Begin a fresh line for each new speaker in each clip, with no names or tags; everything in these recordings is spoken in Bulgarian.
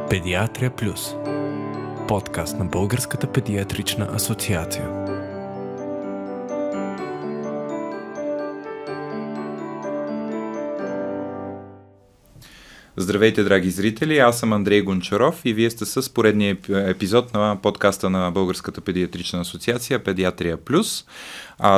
Педиатрия Плюс. Подкаст на Българската педиатрична асоциация.
Здравейте, драги зрители! Аз съм Андрей Гончаров и вие сте с поредния епизод на подкаста на Българската педиатрична асоциация Педиатрия Плюс.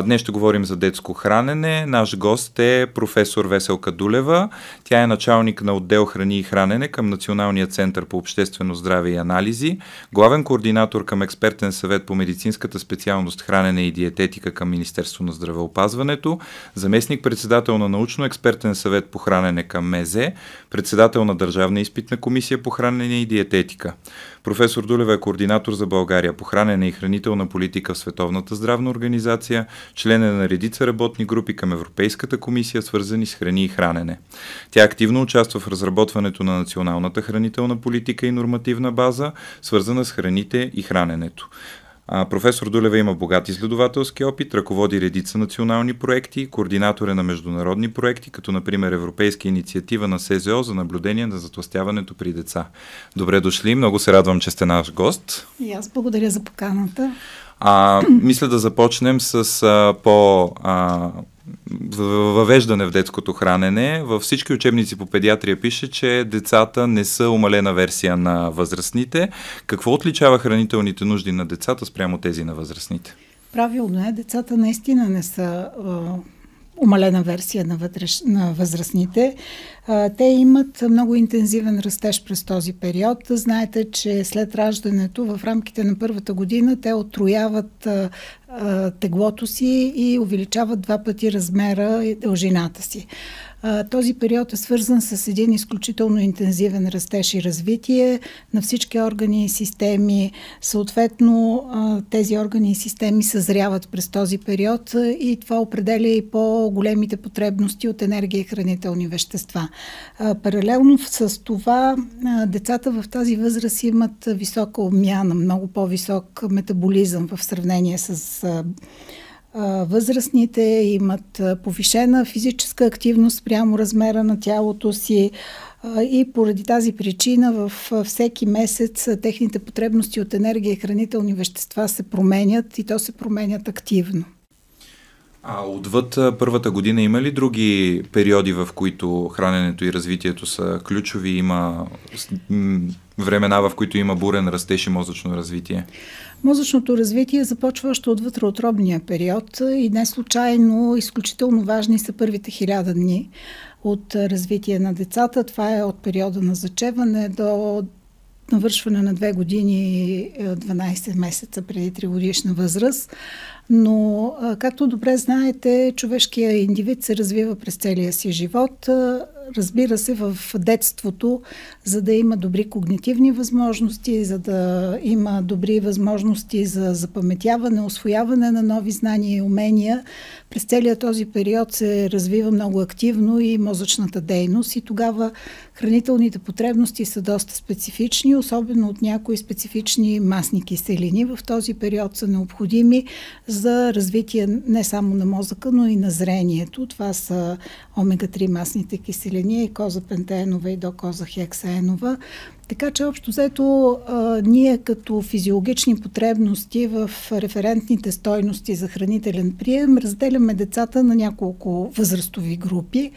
Днес ще говорим за детско хранене. Наш гост е професор Веселка Дулева. Тя е началник на отдел храни и хранене към Националния център по обществено здраве и анализи, главен координатор към експертен съвет по медицинската специалност хранене и диететика към Министерство на здравеопазването, заместник-председател на научно-експертен съвет по хранене към МЗ, председател на Държавна изпитна комисия по хранене и диететика. Професор Дулева е координатор за България по хранене и хранителна политика в Световната здравна организация, член е на редица работни групи към Европейската комисия, свързани с храни и хранене. Тя активно участва в разработването на националната хранителна политика и нормативна база, свързана с храните и храненето. Професор Дулева има богат изследователски опит, ръководи редица национални проекти, координатор е на международни проекти, като например Европейска инициатива на СЗО за наблюдение на затлъстяването при деца. Добре дошли, много се радвам, че сте наш гост.
И аз благодаря за поканата.
Мисля да започнем с въвеждане в детското хранене. Във всички учебници по педиатрия пише, че децата не са умалена версия на възрастните. Какво отличава хранителните нужди на децата спрямо тези на възрастните?
Правилно е, децата наистина не са умалена версия на възрастните. Те имат много интензивен растеж през този период. Знаете, че след раждането в рамките на първата година те отрояват теглото си и увеличават 2 пъти размера и дължината си. Този период е свързан с един изключително интензивен растеж и развитие на всички органи и системи. Съответно, тези органи и системи съзряват през този период и това определя и по-големите потребности от енергия и хранителни вещества. Паралелно с това, децата в тази възраст имат висока обмяна, много по-висок метаболизъм в сравнение с възрастните, имат повишена физическа активност прямо размера на тялото си и поради тази причина във всеки месец техните потребности от енергия и хранителни вещества се променят и то се променят активно.
Отвъд първата година има ли други периоди, в които храненето и развитието са ключови? Има времена, в които има бурен растеж и мозъчно развитие?
Мозъчното развитие започва още от вътреутробния период и не случайно изключително важни са първите 1000 дни от развитие на децата. Това е от периода на зачеване до навършване на 2 години и 12 месеца преди 3 годишна възраст. Но, както добре знаете, човешкият индивид се развива през целия си живот. Разбира се, в детството, за да има добри когнитивни възможности, за да има добри възможности за запаметяване, усвояване на нови знания и умения, през целия този период се развива много активно и мозъчната дейност и тогава хранителните потребности са доста специфични, особено от някои специфични масни киселини. В този период са необходими за развитие не само на мозъка, но и на зрението. Това са омега-3 масните киселини, икозапентенова и докозахексаенова. Така че общо взето ние като физиологични потребности в референтните стойности за хранителен прием разделяме децата на няколко възрастови групи.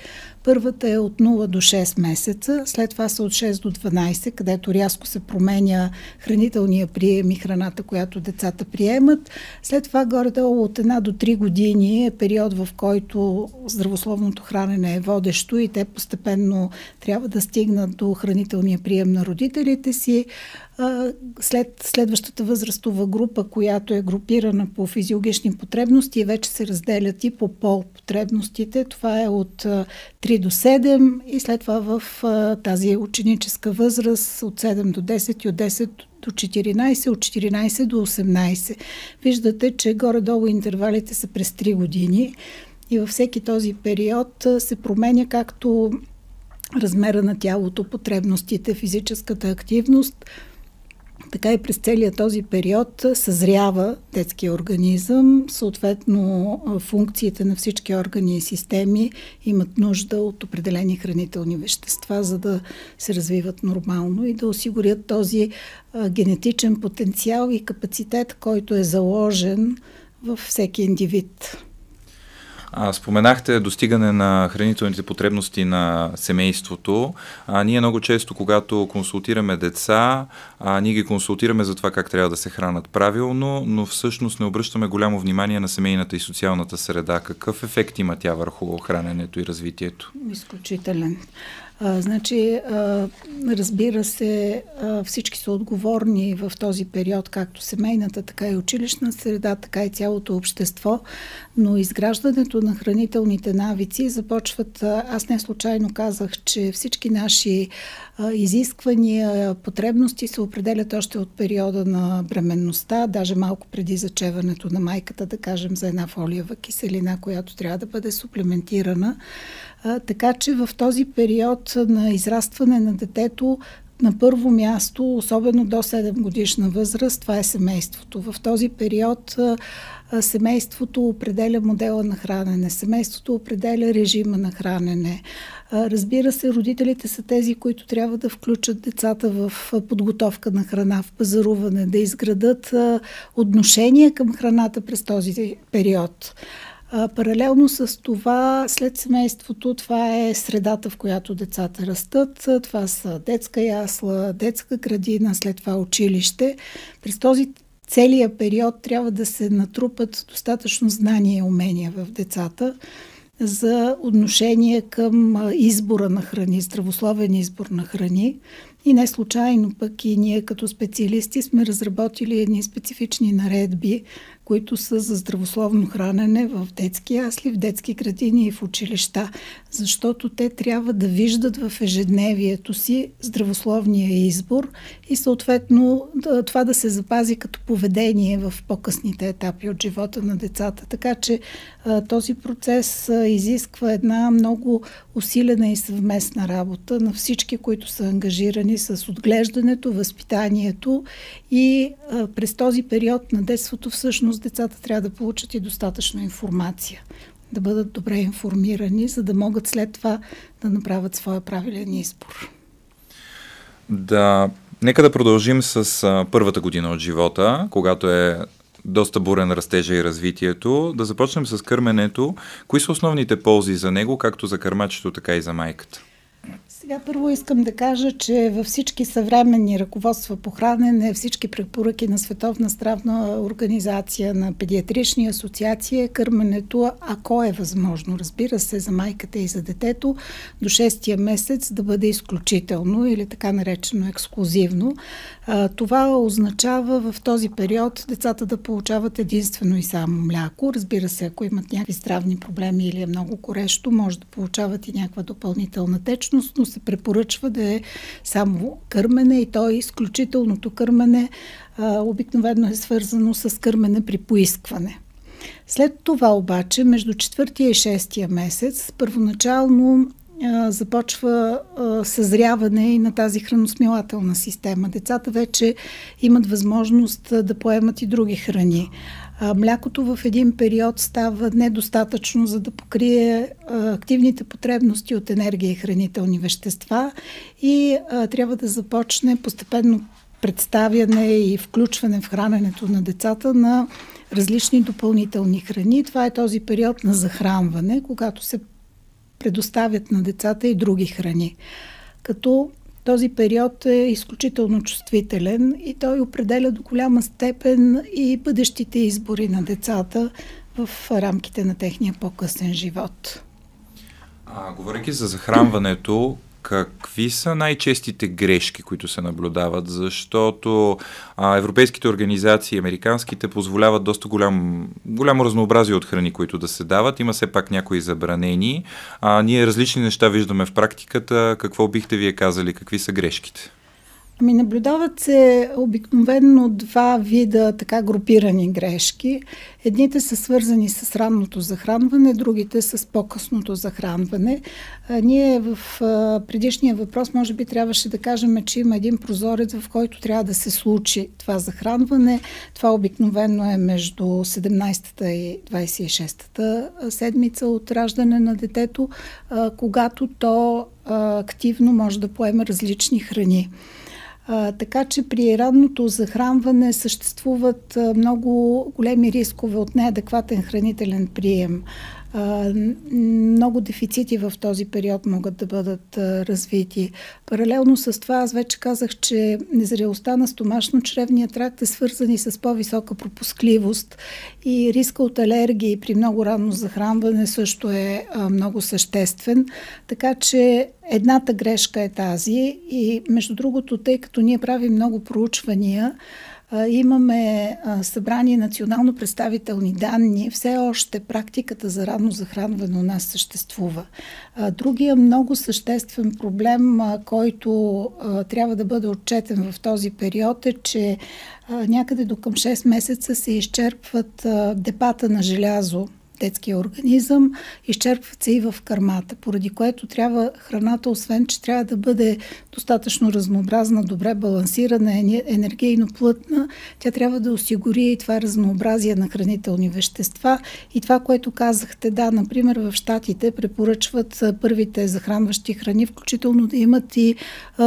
Първата е от 0 до 6 месеца, след това са от 6 до 12, където рязко се променя хранителния прием и храната, която децата приемат. След това горе-долу от 1 до 3 години е период, в който здравословното хранене е водещо и те постепенно трябва да стигнат до хранителния прием на родителите си. След следващата възрастова група, която е групирана по физиологични потребности, вече се разделят и по пол потребностите. Това е от 3 до 7 и след това в тази ученическа възраст от 7 до 10 и от 10 до 14, от 14 до 18. Виждате, че горе-долу интервалите са през 3 години и във всеки този период се променя както размера на тялото, потребностите, физическата активност, така и през целия този период съзрява детския организъм. Съответно, функциите на всички органи и системи имат нужда от определени хранителни вещества, за да се развиват нормално и да осигурят този генетичен потенциал и капацитет, който е заложен във всеки индивид.
Споменахте достигане на хранителните потребности на семейството. Ние много често, когато консултираме деца, ние ги консултираме за това как трябва да се хранят правилно, но всъщност не обръщаме голямо внимание на семейната и социалната среда. Какъв ефект има тя върху храненето и развитието?
Изключителен. Разбира се, всички са отговорни в този период, както семейната, така и училищна среда, така и цялото общество, но изграждането на хранителните навици започват, аз не случайно казах, че всички наши изисквания, потребности се определят още от периода на бременността, даже малко преди зачеването на майката, да кажем за една фолиева киселина, която трябва да бъде суплементирана. Така че в този период на израстване на детето на първо място, особено до 7 годишна възраст, това е семейството. В този период семейството определя модела на хранене, семейството определя режима на хранене. Разбира се, родителите са тези, които трябва да включат децата в подготовка на храна, в пазаруване, да изградат отношение към храната през този период. Паралелно с това, след семейството, това е средата, в която децата растат. Това са детска ясла, детска градина, след това училище. През този целия период трябва да се натрупат достатъчно знания и умения в децата за отношение към избора на храни, здравословен избор на храни. И не случайно пък и ние като специалисти сме разработили едни специфични наредби, които са за здравословно хранене в детски ясли, в детски градини и в училища, защото те трябва да виждат в ежедневието си здравословния избор и съответно това да се запази като поведение в по-късните етапи от живота на децата. Така че този процес изисква една много усилена и съвместна работа на всички, които са ангажирани с отглеждането, възпитанието и през този период на детството всъщност децата трябва да получат и достатъчно информация, да бъдат добре информирани, за да могат след това да направят своя правилен избор.
Нека да продължим с първата година от живота, когато е доста бурен растежа и развитието. Да започнем с кърменето. Кои са основните ползи за него, както за кърмачето, така и за майката?
Сега първо искам да кажа, че във всички съвременни ръководства по хранене, всички препоръки на Световна здравна организация, на педиатрични асоциации, кърменето, ако е възможно, разбира се, за майката и за детето, до 6-тия месец да бъде изключително или така наречено ексклузивно. Това означава в този период децата да получават единствено и само мляко. Разбира се, ако имат някакви здравни проблеми или е много горещо, може да получават и някаква допълнителна течност, но се препоръчва да е само кърмене и то изключителното кърмене обикновено е свързано с кърмене при поискване. След това обаче, между 4-тия и 6-тия месец, първоначално започва съзряване и на тази храносмилателна система. Децата вече имат възможност да поемат и други храни. Млякото в един период става недостатъчно, за да покрие активните потребности от енергия и хранителни вещества и трябва да започне постепенно представяне и включване в храненето на децата на различни допълнителни храни. Това е този период на захранване, когато се предоставят на децата и други храни. Като този период е изключително чувствителен и той определя до голяма степен и бъдещите избори на децата в рамките на техния по-късен живот.
Говорейки за захранването, какви са най-честите грешки, които се наблюдават? Защото европейските организации, американските, позволяват доста голямо разнообразие от храни, които да се дават. Има все пак някои забранени. Ние различни неща виждаме в практиката. Какво бихте вие казали? Какви са грешките?
Наблюдават се обикновено два вида така групирани грешки. Едните са свързани с ранното захранване, другите с по-късното захранване. Ние в предишния въпрос може би трябваше да кажем, че има един прозорец, в който трябва да се случи това захранване. Това обикновено е между 17-та и 26-та седмица от раждане на детето, когато то активно може да поема различни храни. Така че при ранното захранване съществуват много големи рискове от неадекватен хранителен прием. Много дефицити в този период могат да бъдат развити. Паралелно с това, аз вече казах, че незрелостта на стомашно-чревния тракт е свързани с по-висока пропускливост и риска от алергии при много ранно захранване също е много съществен. Така че едната грешка е тази и между другото, тъй като ние правим много проучвания, имаме събрани национално представителни данни, все още практиката за ранно захранване у нас съществува. Другия много съществен проблем, който трябва да бъде отчетен в този период е, че някъде до към 6 месеца се изчерпват депата на желязо, детския организъм, изчерпват се и в кърмата, поради което трябва храната, освен че трябва да бъде достатъчно разнообразна, добре балансирана, енергийно плътна, тя трябва да осигури и това разнообразие на хранителни вещества. И това, което казахте, да, например в Щатите препоръчват първите захранващи храни, включително да имат и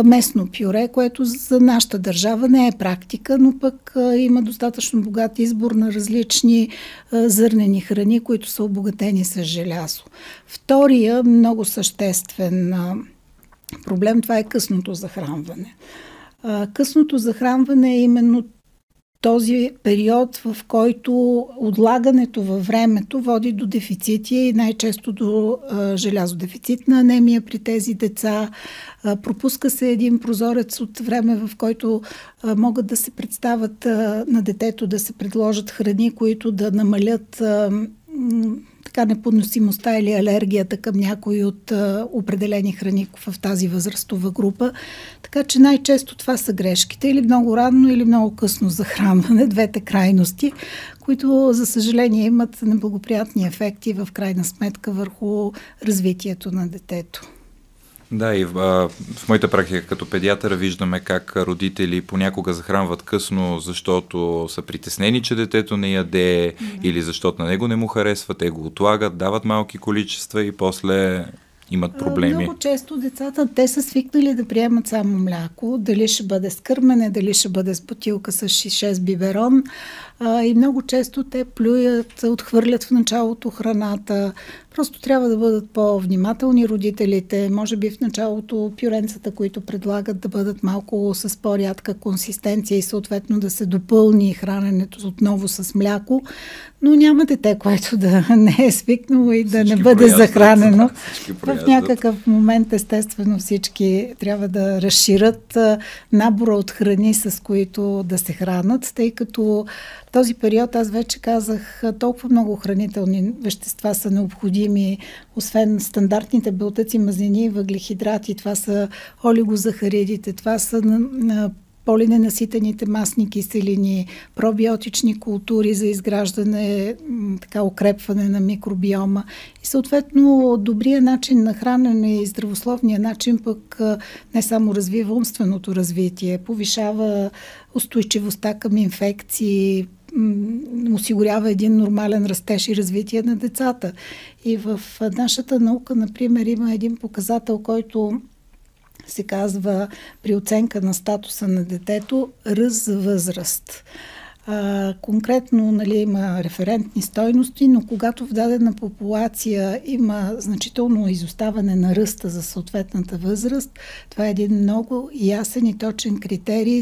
местно пюре, което за нашата държава не е практика, но пък има достатъчно богат избор на различни зърнени храни, които са обогатени с желязо. Втория много съществен проблем, това е късното захранване. Късното захранване е именно този период, в който отлагането във времето води до дефицити и най-често до желязодефицитна анемия при тези деца. Пропуска се един прозорец от време, в който могат да се представят на детето, да се предложат храни, които да намалят така непоносимостта или алергията към някои от определени храни в тази възрастова група. Така че най-често това са грешките, или много ранно, или много късно захранване, двете крайности, които за съжаление имат неблагоприятни ефекти в крайна сметка върху развитието на детето.
Да, и в моята практика като педиатър виждаме как родители понякога захранват късно, защото са притеснени, че детето не яде, или защото на него не му харесва, те го отлагат, дават малки количества и после имат проблеми.
Много често децата, те са свикнали да приемат само мляко, дали ще бъде с кърмене, дали ще бъде с бутилка с шише с биберон, и много често те плюят, отхвърлят в началото храната. Просто трябва да бъдат по-внимателни родителите. Може би в началото пюренцата, които предлагат, да бъдат малко с по-рядка консистенция и съответно да се допълни храненето отново с мляко. Но няма дете, което да не е свикнало и да не бъде захранено. В някакъв момент, естествено, всички трябва да разширят набора от храни, с които да се хранат, тъй като в този период, аз вече казах, толкова много хранителни вещества са необходими, освен стандартните белтъци, мазнини и въглехидрати. Това са олигозахаридите, това са полиненаситените масни киселини, пробиотични култури за изграждане, така укрепване на микробиома. И съответно добрият начин на хранене и здравословният начин пък не само развива умственото развитие, повишава устойчивостта към инфекции, осигурява един нормален растеж и развитие на децата. И в нашата наука, например, има един показател, който се казва при оценка на статуса на детето ръст за възраст. Конкретно има референтни стойности, но когато в дадена популация има значително изоставане на ръста за съответната възраст, това е един много ясен и точен критерий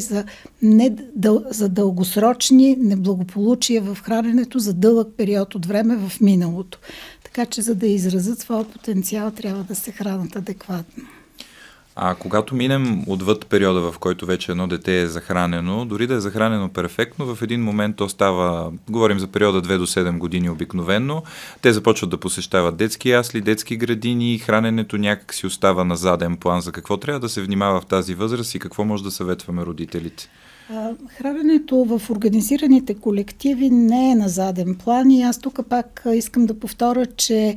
за дългосрочни неблагополучия в храненето за дълъг период от време в миналото. Така че за да изразят своя потенциал, трябва да се хранят адекватно.
А когато минем отвъд периода, в който вече едно дете е захранено, дори да е захранено перфектно, в един момент то става, говорим за периода 2 до 7 години обикновено, те започват да посещават детски ясли, детски градини, храненето някак си остава на заден план. За какво трябва да се внимава в тази възраст и какво може да съветваме родителите?
Храненето в организираните колективи не е на заден план и аз тук пак искам да повторя, че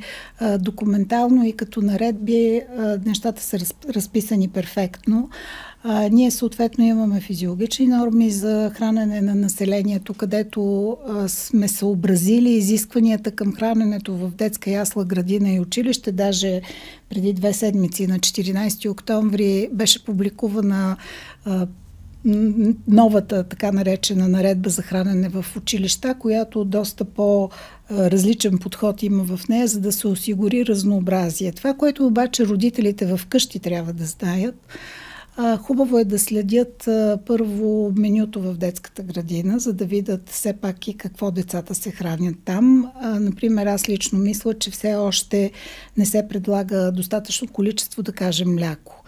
документално и като наредби нещата са разписани перфектно. Ние съответно имаме физиологични норми за хранене на населението, където сме съобразили изискванията към храненето в детска ясла, градина и училище. Даже преди 2 седмици, на 14 октомври, беше публикувана новата така наречена наредба за хранене в училища, която доста по-различен подход има в нея, за да се осигури разнообразие. Това, което обаче родителите в къщи трябва да знаят, хубаво е да следят първо менюто в детската градина, за да видят все пак и какво децата се хранят там. Например, аз лично мисля, че все още не се предлага достатъчно количество, да кажем, мляко.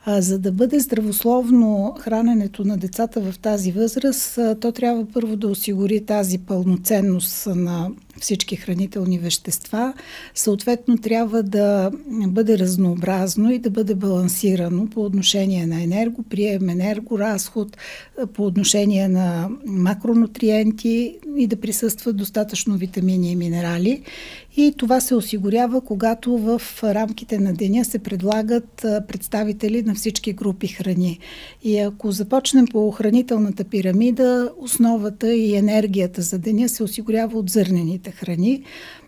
За да бъде здравословно храненето на децата в тази възраст, то трябва първо да осигури тази пълноценност на всички хранителни вещества. Съответно, трябва да бъде разнообразно и да бъде балансирано по отношение на енергоприем, енергоразход, по отношение на макронутриенти и да присъстват достатъчно витамини и минерали. И това се осигурява, когато в рамките на деня се предлагат представители на всички групи храни. И ако започнем по хранителната пирамида, основата и енергията за деня се осигурява от зърнените храни.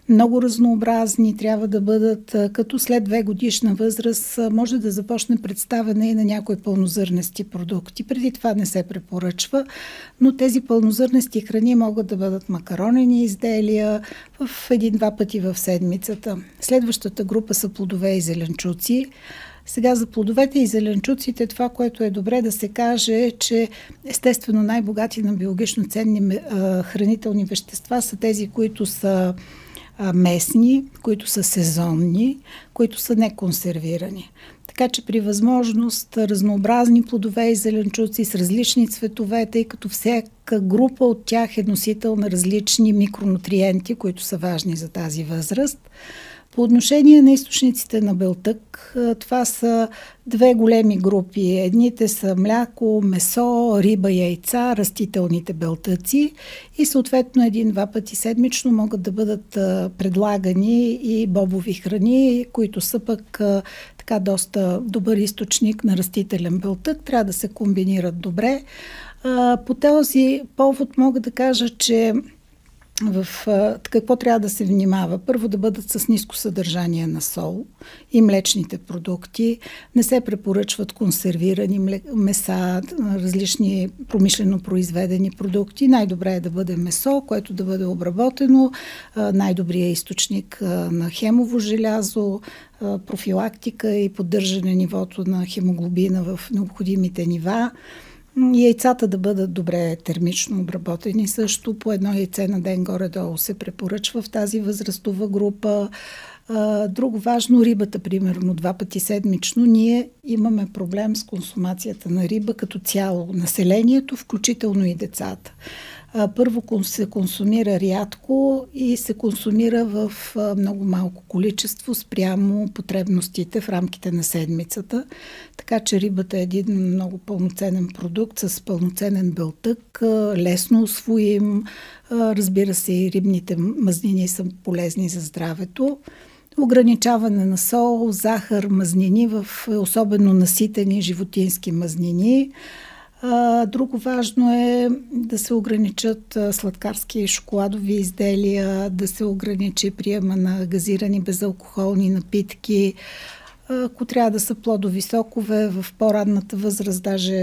Много разнообразни трябва да бъдат, като след 2 годишна възраст може да започне представяне и на някои пълнозърнести продукти. Преди това не се препоръчва, но тези пълнозърнести храни могат да бъдат макаронени изделия в 1-2 пъти в седмицата. Следващата група са плодове и зеленчуци. Сега за плодовете и зеленчуците това, което е добре да се каже, е, че естествено най-богати на биологично ценни хранителни вещества са тези, които са местни, които са сезонни, които са неконсервирани. Така че при възможност разнообразни плодове и зеленчуци с различни цветове, тъй като всяка група от тях е носител на различни микронутриенти, които са важни за тази възраст. По отношение на източниците на белтък, това са 2 големи групи. Едните са мляко, месо, риба, яйца, растителните белтъци и съответно 1-2 пъти седмично могат да бъдат предлагани и бобови храни, които са пък така доста добър източник на растителен белтък. Трябва да се комбинират добре. По този повод мога да кажа, че в какво трябва да се внимава? Първо да бъдат с ниско съдържание на сол и млечните продукти. Не се препоръчват консервирани меса, различни промишлено произведени продукти. Най-добре е да бъде месо, което да бъде обработено. Най-добрият източник на хемово желязо, профилактика и поддържане нивото на хемоглобина в необходимите нива. Яйцата да бъдат добре термично обработени също. По 1 яйце на ден горе-долу се препоръчва в тази възрастова група. Друго важно, рибата, примерно 2 пъти седмично. Ние имаме проблем с консумацията на риба като цяло. Населението, включително и децата. Първо се консумира рядко и се консумира в много малко количество спрямо потребностите в рамките на седмицата. Така че рибата е един много пълноценен продукт с пълноценен белтък, лесно усвоим. Разбира се, и рибните мазнини са полезни за здравето. Ограничаване на сол, захар, мазнини, в особено наситени животински мазнини. Друго важно е да се ограничат сладкарски и шоколадови изделия, да се ограничи приема на газирани безалкохолни напитки. Ако трябва да са плодови сокове, в по-ранната възраст, даже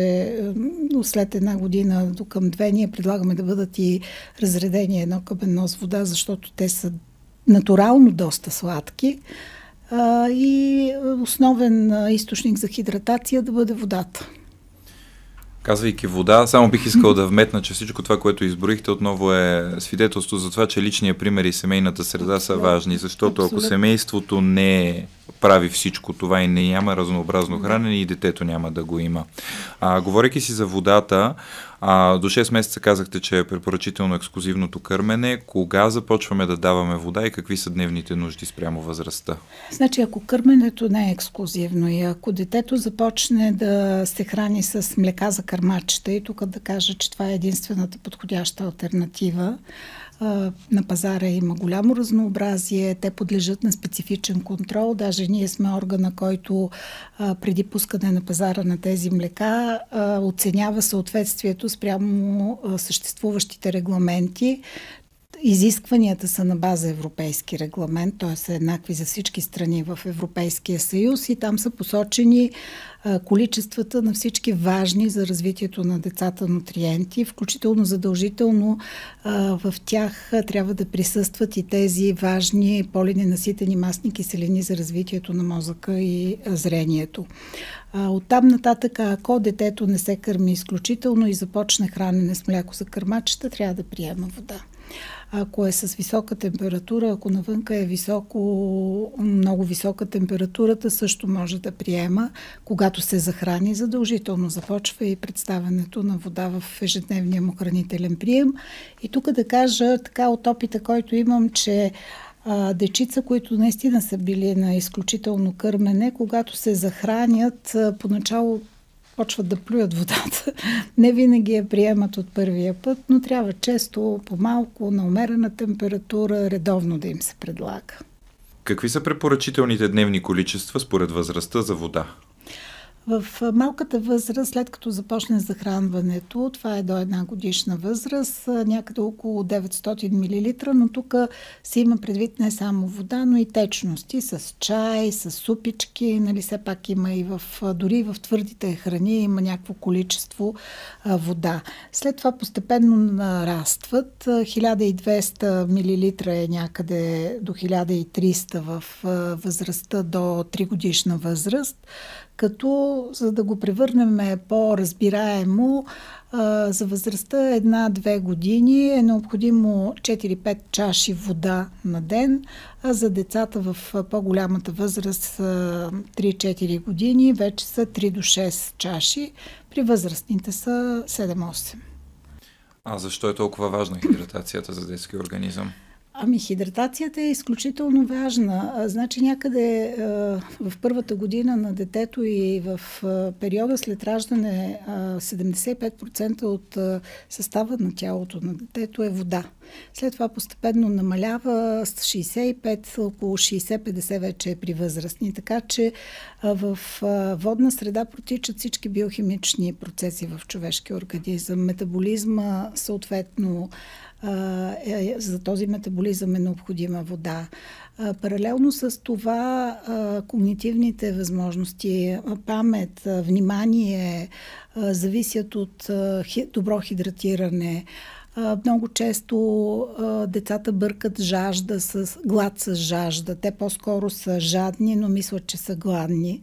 след 1 година до към 2, ние предлагаме да бъдат и разредени 1 капено с вода, защото те са натурално доста сладки. И основен източник за хидратация да бъде водата.
Казвайки вода, само бих искал да вметна, че всичко това, което изброихте, отново е свидетелство за това, че личният пример и семейната среда са важни, защото ако семейството не прави всичко това и не няма разнообразно хранене, и детето няма да го има. Говорейки си за водата, до 6 месеца казахте, че е препоръчително ексклузивното кърмене. Кога започваме да даваме вода и какви са дневните нужди спрямо възрастта?
Значи, ако кърменето не е ексклузивно и ако детето започне да се храни с млека за кърмачета, и тук да кажа, че това е единствената подходяща алтернатива, на пазара има голямо разнообразие, те подлежат на специфичен контрол. Даже ние сме органа, който преди пускане на пазара на тези млека оценява съответствието спрямо съществуващите регламенти. Изискванията са на база европейски регламент, т.е. са еднакви за всички страни в Европейския съюз и там са посочени количествата на всички важни за развитието на децата нутриенти, включително задължително в тях трябва да присъстват и тези важни полиненаситени масни киселини за развитието на мозъка и зрението. Оттам нататък, ако детето не се кърми изключително и започне хранене с мляко за кърмачета, трябва да приема вода. Ако е с висока температура, ако навънка е много висока температурата, също може да приема. Когато се захрани, задължително започва и представянето на вода в ежедневния му хранителен прием. И тук да кажа така от опита, който имам, че дечица, които наистина са били на изключително кърмене, когато се захранят, поначало почват да плюят водата. Не винаги я приемат от първия път, но трябва често, по-малко, на умерена температура, редовно да им се предлага.
Какви са препоръчителните дневни количества според възрастта за вода?
В малката възраст, след като започне захранването, това е до 1 годишна възраст, някъде около 900 мл, но тук се има предвид не само вода, но и течности с чай, с супички, нали, все пак има и дори в твърдите храни има някакво количество вода. След това постепенно нарастват. 1200 мл е някъде до 1300 в възрастта до 3 годишна възраст, като за да го превърнем по-разбираемо, за възрастта 1-2 години е необходимо 4-5 чаши вода на ден, а за децата в по-голямата възраст 3-4 години вече са 3-6 чаши, при възрастните са 7-8.
А защо е толкова важна хидратацията за детския организъм?
Хидратацията е изключително важна. Значи някъде в първата година на детето и в периода след раждане 75% от състава на тялото на детето е вода. След това постепенно намалява с 65, около 60-50 вече е при възрастни. Така че в водна среда протичат всички биохимични процеси в човешкия организъм. Метаболизма съответно, за този метаболизъм е необходима вода. Паралелно с това когнитивните възможности, памет, внимание зависят от добро хидратиране. Много често децата бъркат глад с жажда. Те по-скоро са жадни, но мислят, че са гладни,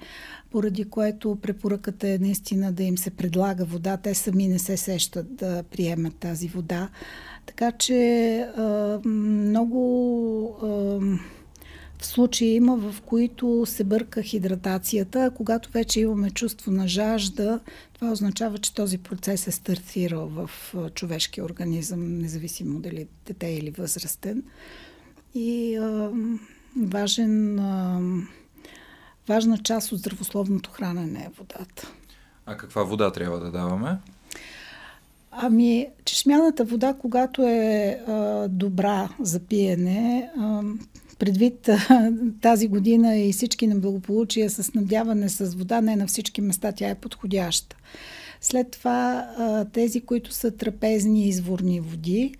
поради което препоръката е наистина да им се предлага вода. Те сами не се сещат да приемат тази вода. Така че много в случаи има, в които се бърка хидратацията. Когато вече имаме чувство на жажда, това означава, че този процес е стартирал в човешкия организъм, независимо дали дете или възрастен. И важна част от здравословното хранене е водата.
А каква вода трябва да даваме?
Чешмяната вода, когато е добра за пиене, предвид тази година и всички неблагополучия с снабдяване с вода, не на всички места тя е подходяща. След това тези, които са трапезни изворни води,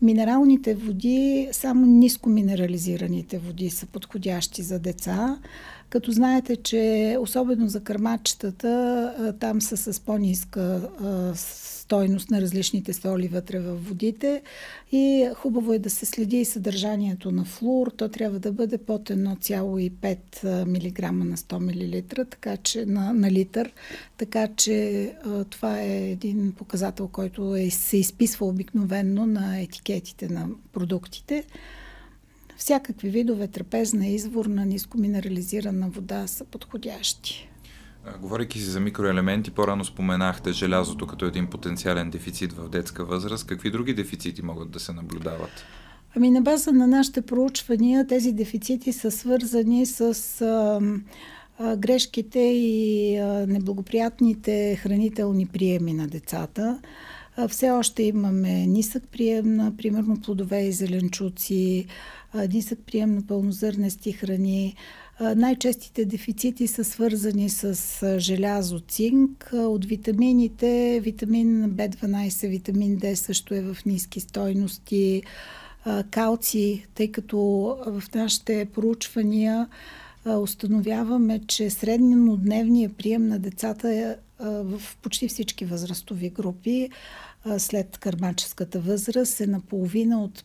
минералните води, само ниско минерализираните води са подходящи за деца. Като знаете, че особено за кърмачетата, там са с по-ниска стойност на различните соли вътре във водите и хубаво е да се следи и съдържанието на флуор. То трябва да бъде под 1,5 мг на 100 мл, така че, на литър. Така че това е един показател, който се изписва обикновенно на етикетите на продуктите. Всякакви видове трапезна, изворна, нискоминерализирана вода са подходящи.
Говорейки си за микроелементи, по-рано споменахте желязото като един потенциален дефицит в детска възраст. Какви други дефицити могат да се наблюдават?
На база на нашите проучвания тези дефицити са свързани с грешките и неблагоприятните хранителни приеми на децата. Все още имаме нисък прием на, примерно, плодове и зеленчуци, нисък прием на пълнозърнести храни. Най-честите дефицити са свързани с желязо, цинк. От витамините, витамин B12, витамин D също е в ниски стойности. Калций, тъй като в нашите проучвания установяваме, че среднодневният прием на децата е в почти всички възрастови групи след кърмаческата възраст е наполовина от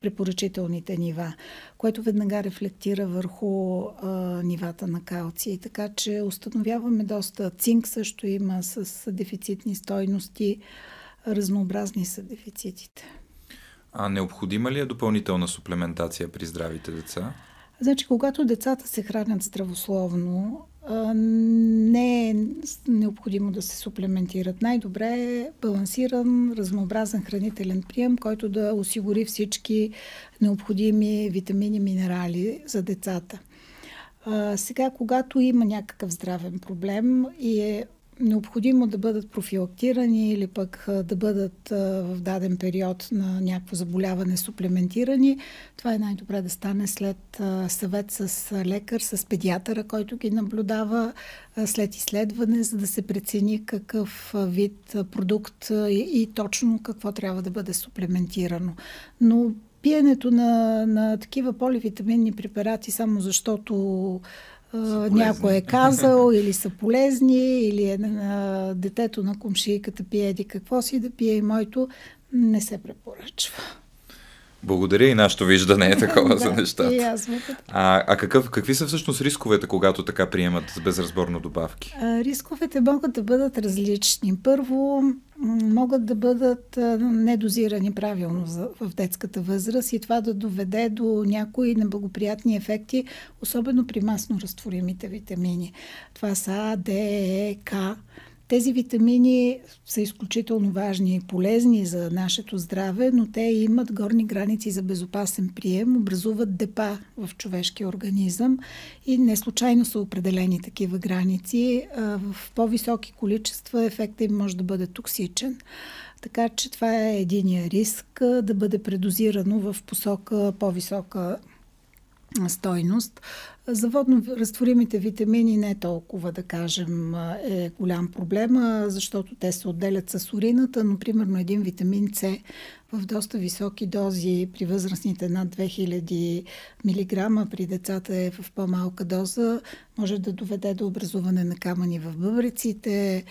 препоръчителните нива, което веднага рефлектира върху нивата на калций. Така че установяваме доста. Цинк също има с дефицитни стойности. Разнообразни са дефицитите.
А необходима ли е допълнителна суплементация при здравите деца?
Значи, когато децата се хранят здравословно, не е необходимо да се суплементират. Най-добре е балансиран, разнообразен хранителен прием, който да осигури всички необходими витамини, минерали за децата. Сега, когато има някакъв здравен проблем и е необходимо да бъдат профилактирани или пък да бъдат в даден период на някакво заболяване суплементирани, това е най-добре да стане след съвет с лекар, с педиатъра, който ги наблюдава, след изследване, за да се прецени какъв вид продукт и точно какво трябва да бъде суплементирано. Но пиенето на такива поливитаминни препарати само защото някой е казал или са полезни, или детето на комшийката пие какво си да пие и моето, не се препоръчва.
Благодаря, и нашето виждане е такова за нещата.
И аз
какви са всъщност рисковете, когато така приемат с безразборно добавки?
Рисковете могат да бъдат различни. Първо, могат да бъдат недозирани правилно в детската възраст и това да доведе до някои неблагоприятни ефекти, особено при масно разтворимите витамини. Това са А, Д, Е, К. Тези витамини са изключително важни и полезни за нашето здраве, но те имат горни граници за безопасен прием, образуват депа в човешкия организъм и не случайно са определени такива граници. В по-високи количества ефектът им може да бъде токсичен. Така че това е единия риск да бъде предозирано в посока по-висока стойност. За водно-разтворимите витамини не толкова, да кажем, е голям проблем, защото те се отделят с урината, но примерно един витамин С в доста високи дози при възрастните над 2000 мг, при децата е в по-малка доза, може да доведе до образуване на камъни в бъбреците,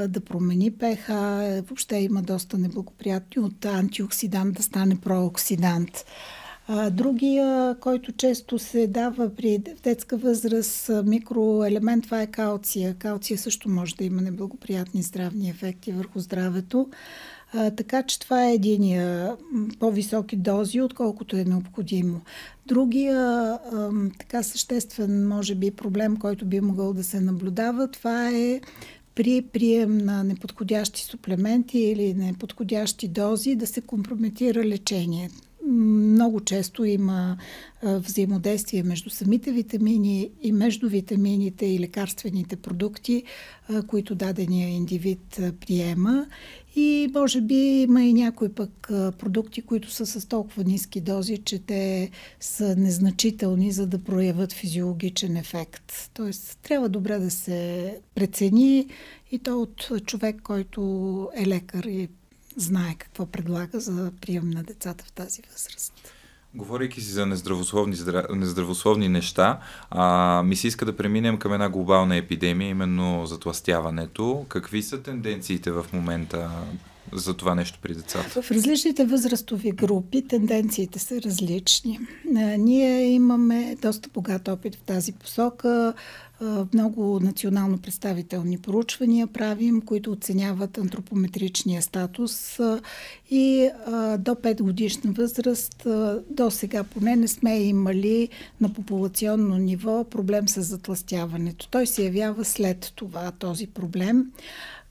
да промени pH, въобще има доста неблагоприятни от антиоксидант да стане прооксидант. Другия, който често се дава при детска възраст микроелемент, това е калция. Калция също може да има неблагоприятни здравни ефекти върху здравето. Така че това е единия, по-високи дози, отколкото е необходимо. Другия така съществен, може би, проблем, който би могъл да се наблюдава, това е при прием на неподходящи суплементи или неподходящи дози да се компрометира лечение. Много често има взаимодействие между самите витамини и между витамините и лекарствените продукти, които дадения индивид приема. И може би има и някои пък продукти, които са с толкова ниски дози, че те са незначителни, за да проявят физиологичен ефект. Тоест, трябва добре да се прецени и то от човек, който е лекар и знае какво предлага за прием на децата в тази възраст.
Говорейки си за нездравословни неща, ми се иска да преминем към една глобална епидемия, именно затлъстяването. Какви са тенденциите в момента за това нещо при децата?
В различните възрастови групи тенденциите са различни. Ние имаме доста богат опит в тази посока. Много национално представителни проучвания правим, които оценяват антропометричния статус и до 5 годишна възраст до сега поне не сме имали на популационно ниво проблем с затлъстяването. Той се явява след това този проблем,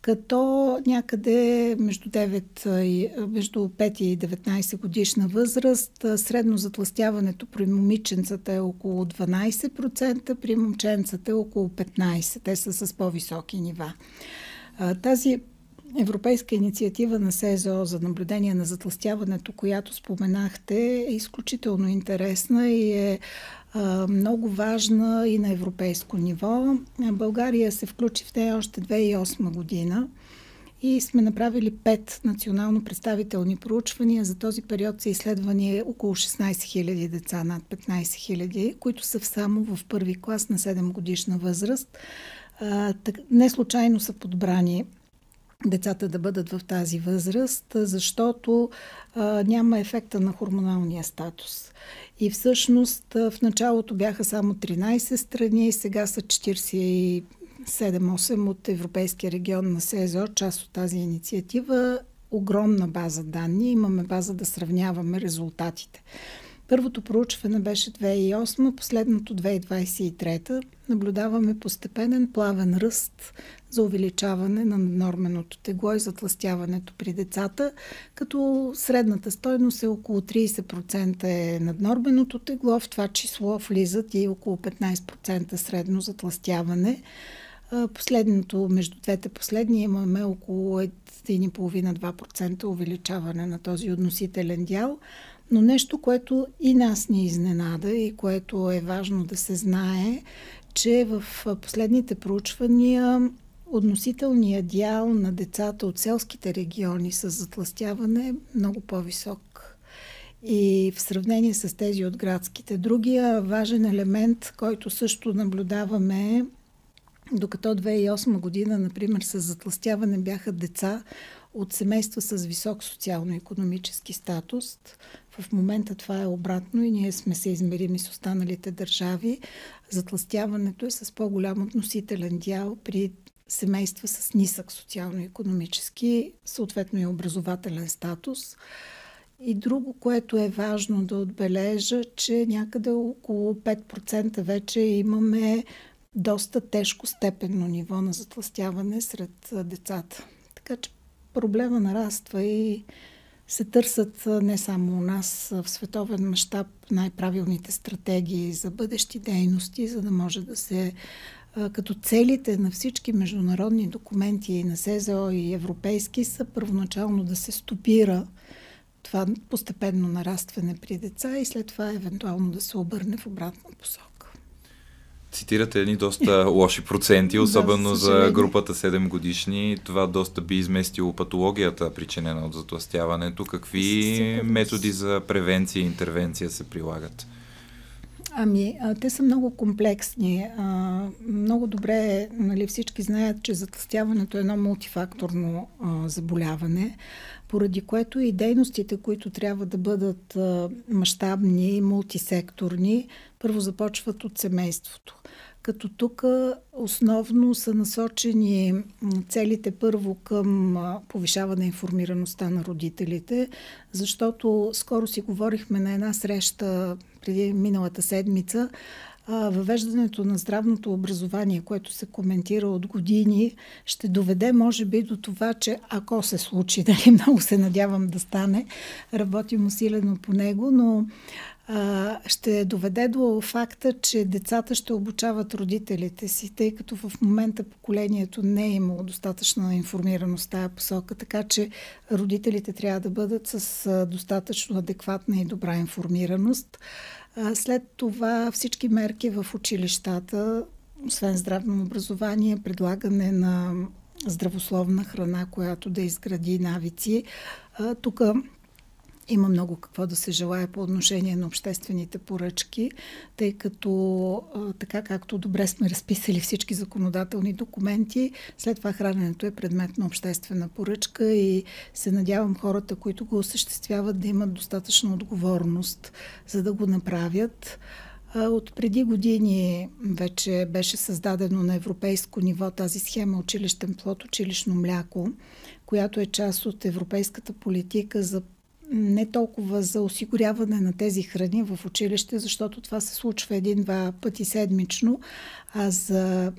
като някъде между 5 и 19 годишна възраст средно затлъстяването при момиченцата е около 12%, при момченцата е около 15%. Те са с по-високи нива. Тази европейска инициатива на СЗО за наблюдение на затлъстяването, която споменахте, е изключително интересна и е много важна и на европейско ниво. България се включи в нея още 2008 година и сме направили 5 национално представителни проучвания. За този период са изследвани около 16 000 деца, над 15 000, които са само в първи клас на 7 годишна възраст. Не случайно са подбрани децата да бъдат в тази възраст, защото няма ефекта на хормоналния статус. И всъщност в началото бяха само 13 страни, сега са 47-8 от Европейския регион на СЗО, част от тази инициатива. Огромна база данни, имаме база да сравняваме резултатите. Първото проучване беше 2008, последното 2023. Наблюдаваме постепенен плавен ръст за увеличаване на наднорменото тегло и затлъстяването при децата, като средната стойност е около 30% е наднорменото тегло, в това число влизат и около 15% средно затлъстяване. Между двете последни имаме около 1,5-2% увеличаване на този относителен дял. Но нещо, което и нас ни изненада и което е важно да се знае, че в последните проучвания относителният дял на децата от селските региони с затлъстяване е много по-висок. И в сравнение с тези от градските. Другия важен елемент, който също наблюдаваме, докато 2008 година, например, с затлъстяване бяха деца от семейства с висок социално-икономически статус. В момента това е обратно и ние сме се измерими с останалите държави. Затлъстяването е с по-голям относителен дял при семейства с нисък социално-икономически, съответно и образователен статус. И друго, което е важно да отбележа, че някъде около 5% вече имаме доста тежко степенно ниво на затлъстяване сред децата. Така че проблема нараства и се търсят не само у нас в световен мащаб най-правилните стратегии за бъдещи дейности, за да може да се, като целите на всички международни документи и на СЗО и европейски са първоначално да се стопира това постепенно нарастване при деца и след това евентуално да се обърне в обратна посока.
Цитирате едни доста лоши проценти, особено за групата 7 годишни. Това доста би изместило патологията, причинена от затлъстяването. Какви методи за превенция и интервенция се прилагат?
Те са много комплексни. Много добре, всички знаят, че затлъстяването е едно мултифакторно заболяване, поради което и дейностите, които трябва да бъдат мащабни, мултисекторни, първо започват от семейството. Като тук основно са насочени целите първо към повишаване информираността на родителите, защото скоро си говорихме на една среща преди миналата седмица, въвеждането на здравното образование, което се коментира от години, ще доведе може би до това, че ако се случи, много се надявам да стане, работим усилено по него, но ще доведе до факта, че децата ще обучават родителите си, тъй като в момента поколението не е имало достатъчна информираност в тази посока, така че родителите трябва да бъдат с достатъчно адекватна и добра информираност. След това всички мерки в училищата, освен здравно образование, предлагане на здравословна храна, която да изгради навици. Тук Има много какво да се желае по отношение на обществените поръчки, тъй като така както добре сме разписали всички законодателни документи, след това храненето е предмет на обществена поръчка и се надявам хората, които го осъществяват, да имат достатъчна отговорност, за да го направят. От преди години вече беше създадено на европейско ниво тази схема училищен плод, училищно мляко, която е част от европейската политика за не толкова за осигуряване на тези храни в училище, защото това се случва 1-2 пъти седмично, а за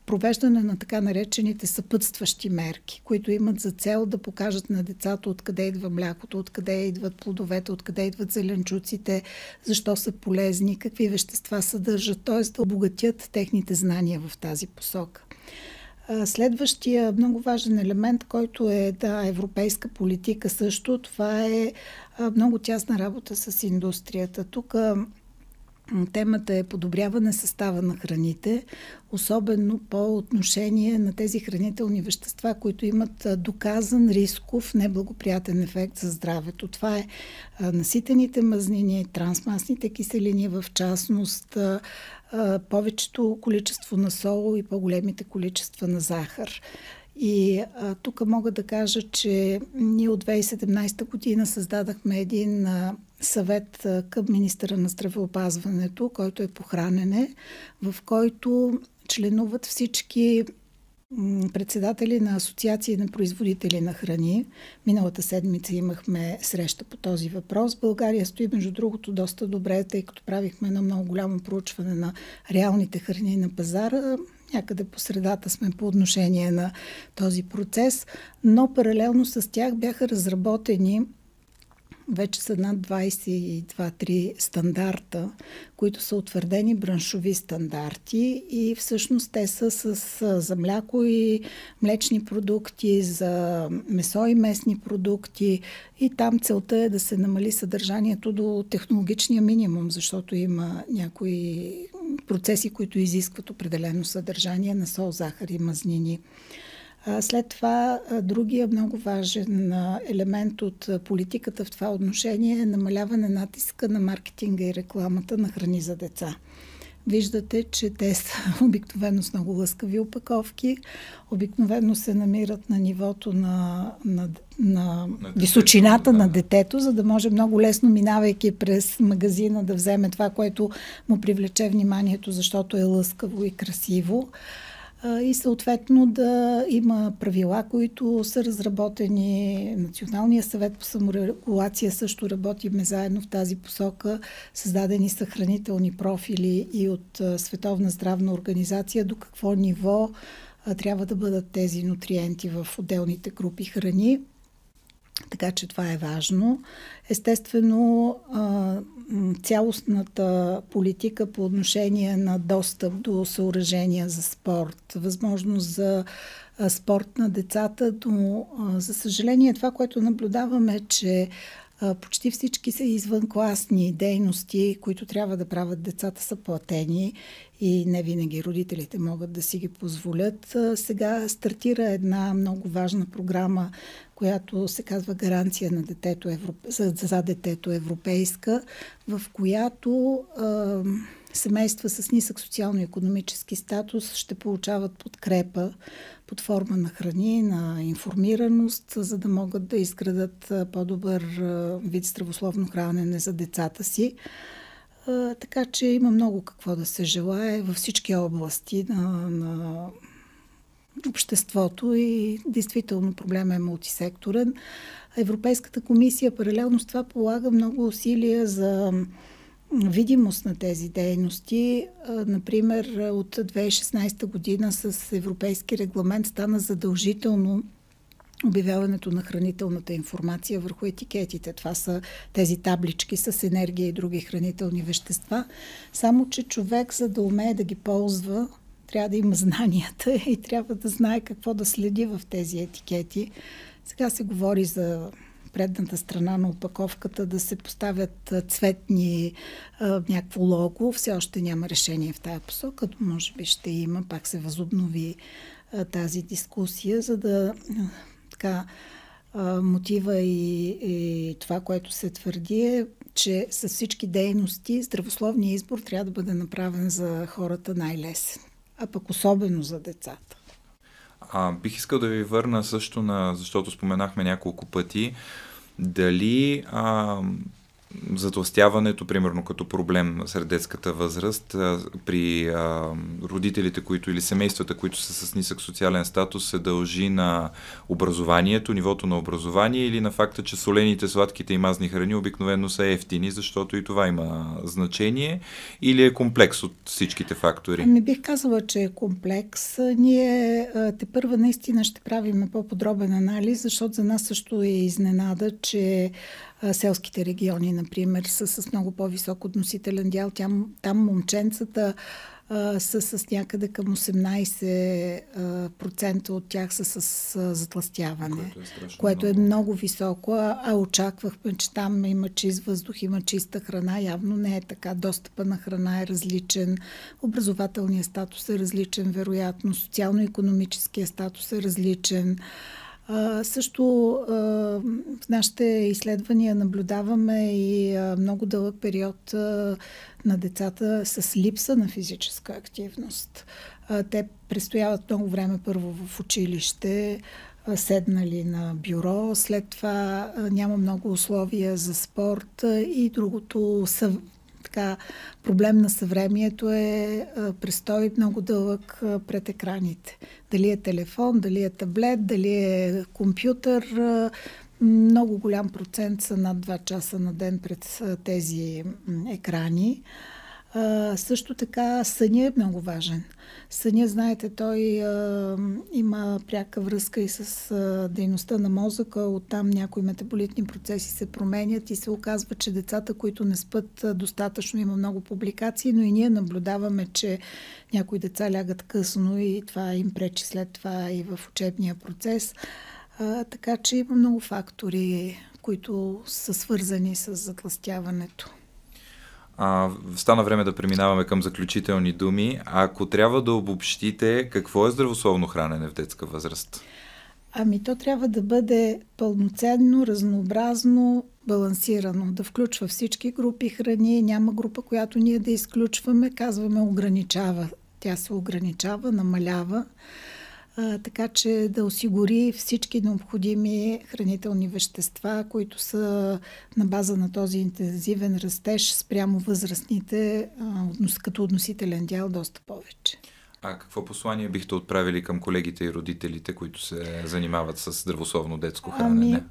провеждане на така наречените съпътстващи мерки, които имат за цел да покажат на децата откъде идва млякото, откъде идват плодовете, откъде идват зеленчуците, защо са полезни, какви вещества съдържат, т.е. да обогатят техните знания в тази посока. Следващия много важен елемент, който е европейска политика също, това е много тясна работа с индустрията. Тук темата е подобряване състава на храните, особено по отношение на тези хранителни вещества, които имат доказан рисков неблагоприятен ефект за здравето. Това е наситените мазнини, трансмастните киселини, в частност повечето количество на сол и по-големите количества на захар. И тук мога да кажа, че ние от 2017 година създадахме един съвет към министъра на здравеопазването, който е по хранене, в който членуват всички председатели на асоциации на производители на храни. Миналата седмица имахме среща по този въпрос. България стои, между другото, доста добре, тъй като правихме едно много голямо проучване на реалните храни на пазара. Някъде по средата сме по отношение на този процес, но паралелно с тях бяха разработени вече са над 22-3 стандарта, които са утвърдени браншови стандарти и всъщност те са за мляко и млечни продукти, за месо и месни продукти и там целта е да се намали съдържанието до технологичния минимум, защото има някои процеси, които изискват определено съдържание на сол, захар и мазнини. След това другия много важен елемент от политиката в това отношение е намаляване натиска на маркетинга и рекламата на храни за деца. Виждате, че те са обикновено с много лъскави опаковки, обикновено се намират на нивото на височината на детето, за да може много лесно, минавайки през магазина, да вземе това, което му привлече вниманието, защото е лъскаво и красиво. И съответно да има правила, които са разработени. Националния съвет по саморегулация също работиме заедно в тази посока. Създадени са хранителни профили и от Световна здравна организация до какво ниво трябва да бъдат тези нутриенти в отделните групи храни. Така че това е важно. Естествено, цялостната политика по отношение на достъп до съоръжения за спорт, възможност за спорт на децата, но за съжаление това, което наблюдаваме, че почти всички са извънкласни дейности, които трябва да правят децата, са платени и не винаги родителите могат да си ги позволят. Сега стартира една много важна програма, която се казва Гаранция на детето, за детето европейска, в която семейства с нисък социално-икономически статус ще получават подкрепа под форма на храни, на информираност, за да могат да изградат по-добър вид здравословно хранене за децата си. Така че има много какво да се желае във всички области на обществото и действително проблемът е мултисекторен. Европейската комисия паралелно с това полага много усилия за видимост на тези дейности. Например, от 2016 година с европейски регламент стана задължително обявяването на хранителната информация върху етикетите. Това са тези таблички с енергия и други хранителни вещества. Само че човек, за да умее да ги ползва, трябва да има знанията и трябва да знае какво да следи в тези етикети. Сега се говори за предната страна на опаковката да се поставят цветни някакво лого. Все още няма решение в тая посока, но може би ще има. Пак се възобнови тази дискусия, за да мотива и това, което се твърди е, че с всички дейности здравословният избор трябва да бъде направен за хората най-лесен, а пък особено за децата.
Бих искал да ви върна също защото споменахме няколко пъти, дали затлъстяването, примерно като проблем сред детската възраст, при родителите, или семействата, които са с нисък социален статус, се дължи на образованието, нивото на образование или на факта, че солените, сладките и мазни храни обикновено са ефтини, защото и това има значение, или е комплекс от всичките фактори?
Не бих казала, че е комплекс. Ние тепърва наистина ще правим по-подробен анализ, защото за нас също е изненада, че селските региони, например, са с много по-висок относителен дял. Там момченцата са с някъде към 18% от тях са с затлъстяване, което е много високо, а очаквахме, че там има чист въздух, има чиста храна. Явно не е така. Достъпа на храна е различен, образователният статус е различен, вероятно, социално-икономическия статус е различен. Също в нашите изследвания наблюдаваме и много дълъг период на децата с липса на физическа активност. Те престояват много време първо в училище, седнали на бюро, след това няма много условия за спорт и другото проблем на съвремието е престой много дълъг пред екраните. Дали е телефон, дали е таблет, дали е компютър. Много голям процент са над 2 часа на ден пред тези екрани. Също така съня е много важен. Съня, знаете, той има пряка връзка и с дейността на мозъка. Оттам някои метаболитни процеси се променят и се оказва, че децата, които не спят достатъчно, има много публикации, но и ние наблюдаваме, че някои деца лягат късно и това им пречи след това и в учебния процес. Така че има много фактори, които са свързани с затлъстяването.
Стана време да преминаваме към заключителни думи. Ако трябва да обобщите, какво е здравословно хранене в детска възраст?
То трябва да бъде пълноценно, разнообразно, балансирано, да включва всички групи храни. Няма група, която ние да изключваме, казваме ограничава. Тя се ограничава, намалява. Така че да осигури всички необходими хранителни вещества, които са на база на този интензивен растеж спрямо възрастните, като относителен дял доста повече.
Какво послание бихте отправили към колегите и родителите, които се занимават с здравословно детско хранене?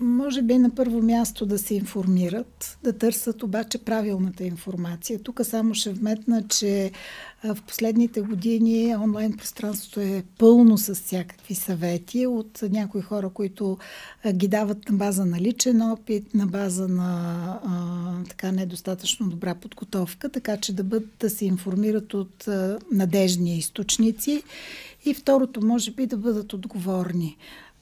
Може би на първо място да се информират, да търсят обаче правилната информация. Тук само ще вметна, че в последните години онлайн пространството е пълно с всякакви съвети от някои хора, които ги дават на база на личен опит, на база на недостатъчно добра подготовка, така че да се информират от надежни източници. И второто, може би, да бъдат отговорни.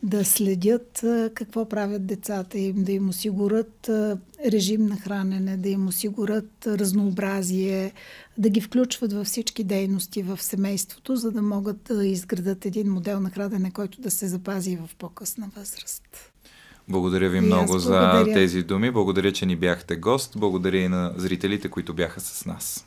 Да следят какво правят децата им, да им осигурят режим на хранене, да им осигурят разнообразие, да ги включват във всички дейности в семейството, за да могат да изградат един модел на хранене, който да се запази в по-късна възраст.
Благодаря ви много за тези думи. Благодаря, че ни бяхте гост. Благодаря и на зрителите, които бяха с нас.